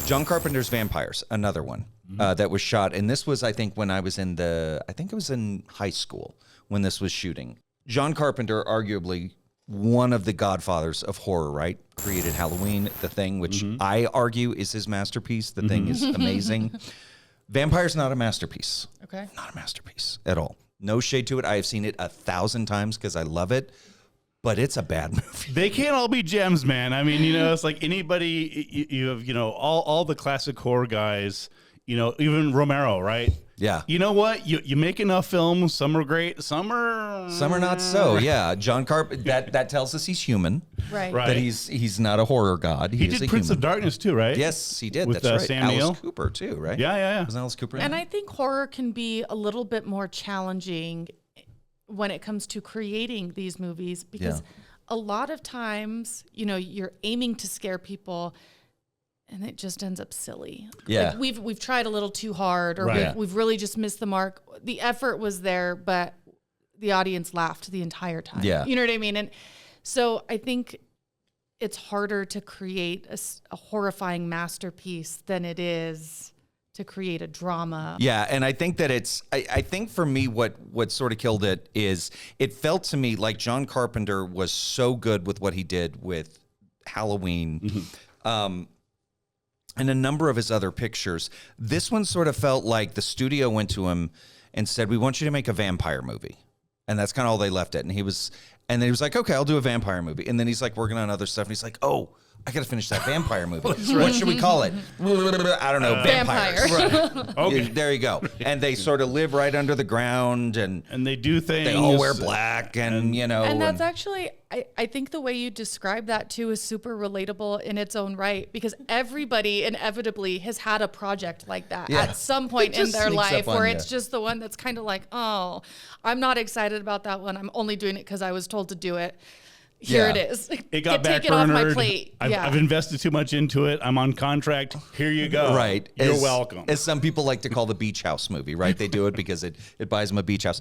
John Carpenter's Vampires, another one that was shot. And this was, I think, when I was in high school when this was shooting. John Carpenter, arguably one of the godfathers of horror, right? Created Halloween, The Thing, which I argue is his masterpiece. The Thing is amazing. Vampire's not a masterpiece. Okay. Not a masterpiece at all. No shade to it. I have seen it 1,000 times because I love it. But it's a bad movie. They can't all be gems, man. I mean, it's like anybody, you have, all the classic horror guys, even Romero, right? Yeah. You know what? You make enough films. Some are great. Some are not so. Yeah. John Carpenter, that tells us he's human. Right. That he's not a horror god. He did Prince of Darkness too, right? Yes, he did. With, That's right. Sam Alice Neill? Cooper too, right? Yeah. Was Alice Cooper in And it? I think horror can be a little bit more challenging when it comes to creating these movies because a lot of times, you're aiming to scare people and it just ends up silly. Yeah. Like we've tried a little too hard or Right. we've really just missed the mark. The effort was there, but the audience laughed the entire time. Yeah. You know what I mean? And so I think it's harder to create a horrifying masterpiece than it is to create a drama. Yeah, and I think that I think for me what sort of killed it is it felt to me like John Carpenter was so good with what he did with Halloween and a number of his other pictures. This one sort of felt like the studio went to him and said, "We want you to make a vampire movie." And that's kind of all they left it. And then he was like, "Okay, I'll do a vampire movie." And then he's like working on other stuff and he's like, "Oh, I got to finish that vampire movie. What should we call it?" I don't know. Vampires. Vampire. Okay. There you go. And they sort of live right under the ground and And they do things. they all wear black and And that's actually, I think the way you describe that too is super relatable in its own right because everybody inevitably has had a project like that Yeah. at some point in just their sneaks life up on where ya. it's just the one that's kind of like, oh, I'm not excited about that one. I'm only doing it because I was told to do it. Here Yeah. it is. It got Take it off my backburnered. plate. I've invested too much into it. I'm on contract. Here you go. right. You're welcome. As some people like to call the beach house movie, right? They do it because it buys them a beach house.